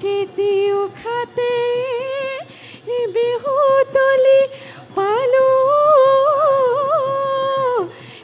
খেতি উখাতে বিহু তলি পালো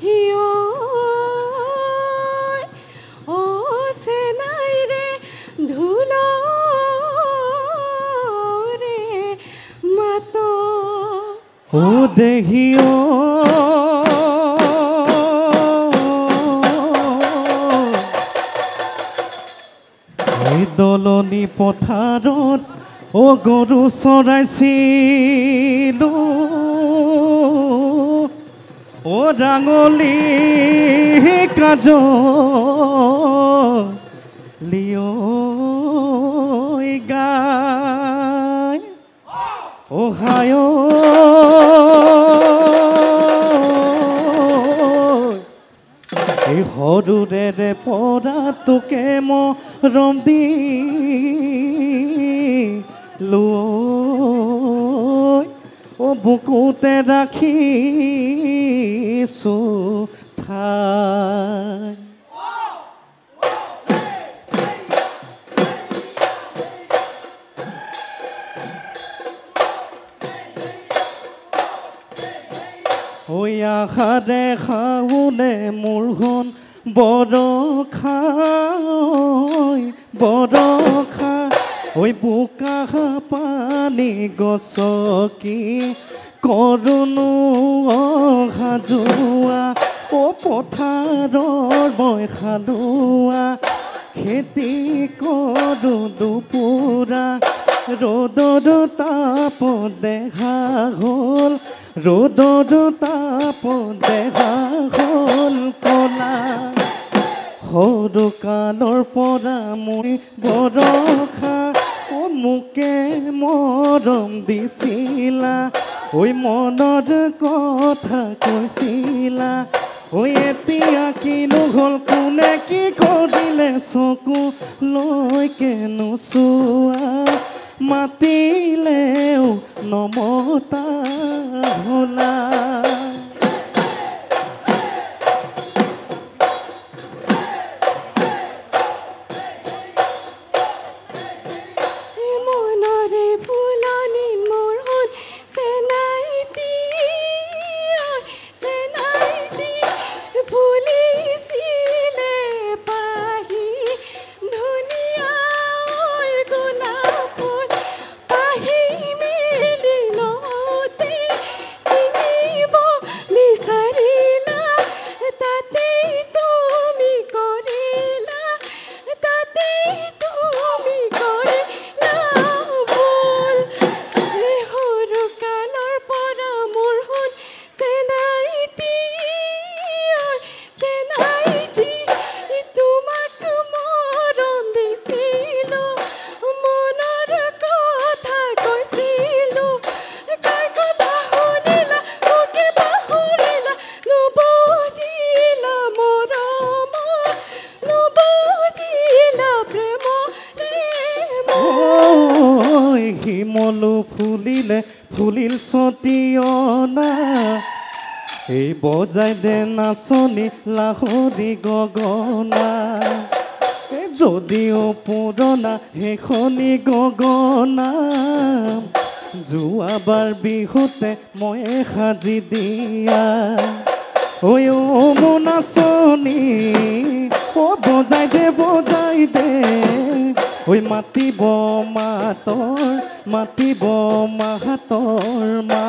হিয় ও চেনাই ৰে ঢোল ৰে মাত ও দেহিও দলনি পথাৰত ও গৰু চৰাইছিলো ও ৰাঙলী কাজ লিঅ গায় ও হায় এই সৰুৰে পৰা তোকে মৰম দিলো ও বুকুতে ৰাখিছো ঠাই ঐ আশাৰে খাওনে মোৰখন বৰষা বৰষা ঐ বোকা পানী গছকি কৰোনো অহা যোৱা ও পথাৰৰ মই খালোৱা খেতি কৰোঁ দুপুৰা ৰ'দৰ তাপ দেখা হ'ল ৰ'দৰ তাপ দেখা হ'ল কলা সৰু কালৰ পৰা মই বৰষা ও মোকে মৰম দিছিলা ঐ মনৰ কথা কৈছিলা ঐ এতিয়া কিনো হ'ল কোনে কি কৰিলে চকু লৈকে নোচোৱা মাতিলেও নমতা হলা মনৰে ফুলনি মোৰ হ'ল চেনাইটি ফুলিছিলে পাহি ধুনীয়া গোলাপ ফুল পাহি মেলি লওঁতে চিনিব বিচাৰিলা তাতেই তুমি কৰিলা তাতেই তুমি কৰিলা ভুল সৰু কালৰ পৰা মোৰ হ'ল চেনাইটি তোমাক মৰম দিছিলো মনৰ কথা কৈছিলো কাৰ কথা শুনিলা মোকে পাহৰিলা নুবুজিলা মৰম নুবুজিলা প্ৰেম ঐ শিমলু ফুলিলে ফুলিল ছটিয়না এই বজাই দে নাচনি লাহৰি গগনা যদিও পুৰণা সেইখনি গগনা যোৱাবাৰ বিহুতে মই সাজি দিয়া ঐ ও মোৰ নাচনি ও বজাই দে ঐ মাতিব মাহাতৰ মা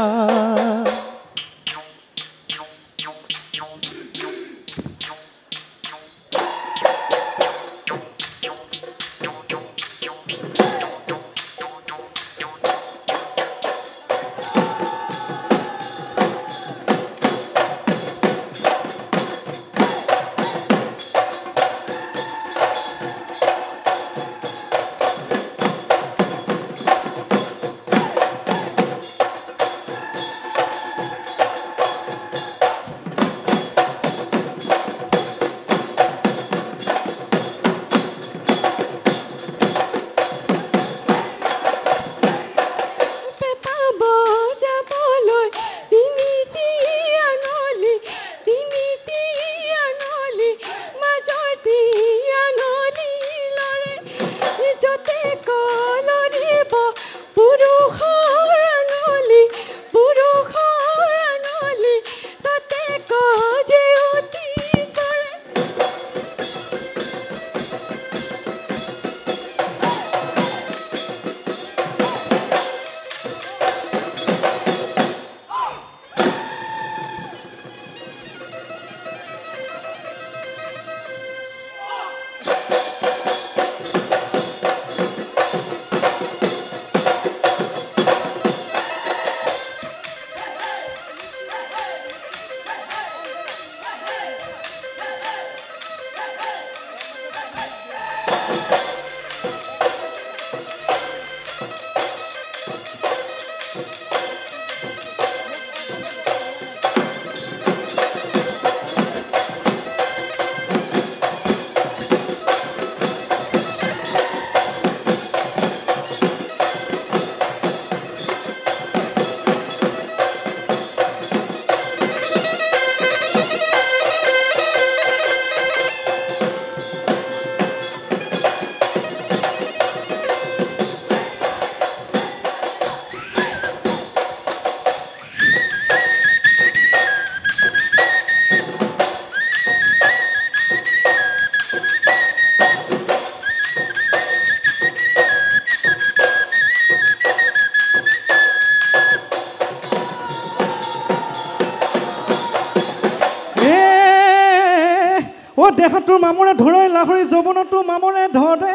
দেহাটোৰ মামৰে ধৰে লাহৰি যৌৱনটো মামৰে ধৰে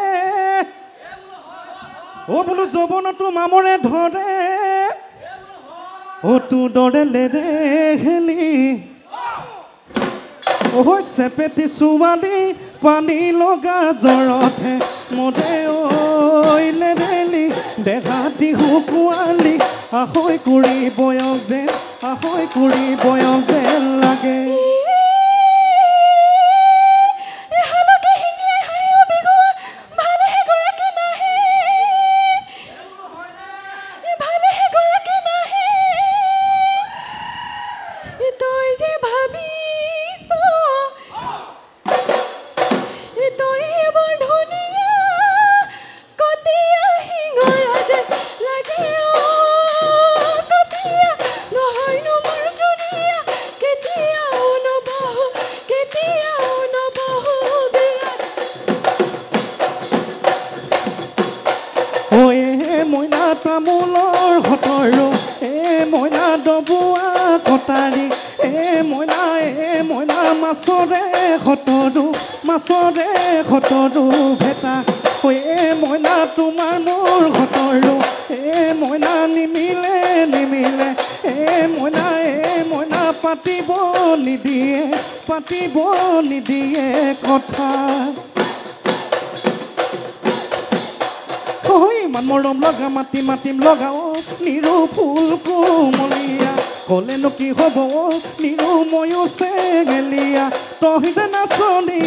অ বোলো যৌৱনটো মামৰে ধৰে অ তোৰ দৰে লেৰে হেলি ঐ চেপেটি ছোৱালী পানী লগা জ্বৰতহে মৰে ঐ লেৰেলি দেহাটি শুকুৱালি আহৈ কৰি বয়স যেন আহৈ কৰি বয়স যেন লাগে তামোলৰ হতৰো মইনা ডবোৱা কটাৰী মইনা মাছৰে হতৰো ভেটা মইনা তোমাৰ মোৰ হতৰো মইনা নিমিলে মইনা পাতিব নিদিয়ে কথা ইমান মৰম লগা মাতিম লগাও নিৰু ফুল কোমলীয়া ক'লেনো কি হ'ব নিৰু ময়ো চেঙেলীয়া তই যে নাচনি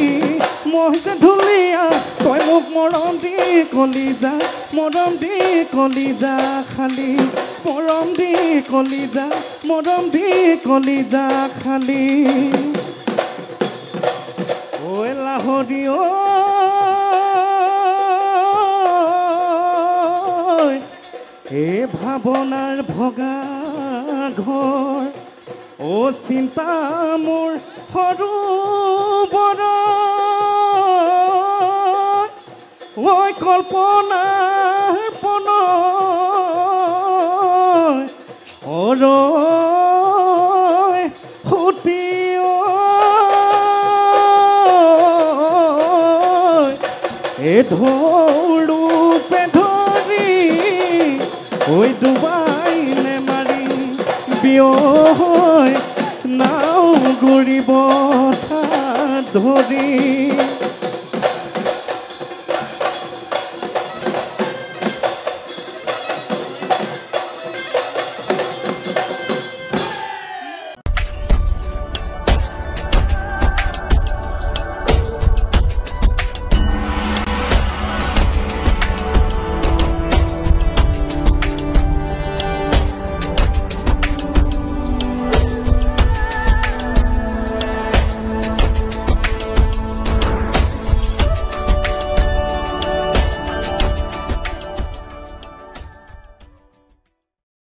মই যে ঢুলীয়া তই মোক মৰম দি কলিজা খালি মৰম দি কলিজা খালি ঐ লাহৰি ভাৱনাৰ ভগা ঘৰ ও চিন্তা মোৰ সৰু বৰ ঐ কল্পনাৰ পন সুতি ধৰু পেধৰি ঐ ডুবাই নেমাৰি বিয় নাও গৰিব ধৰি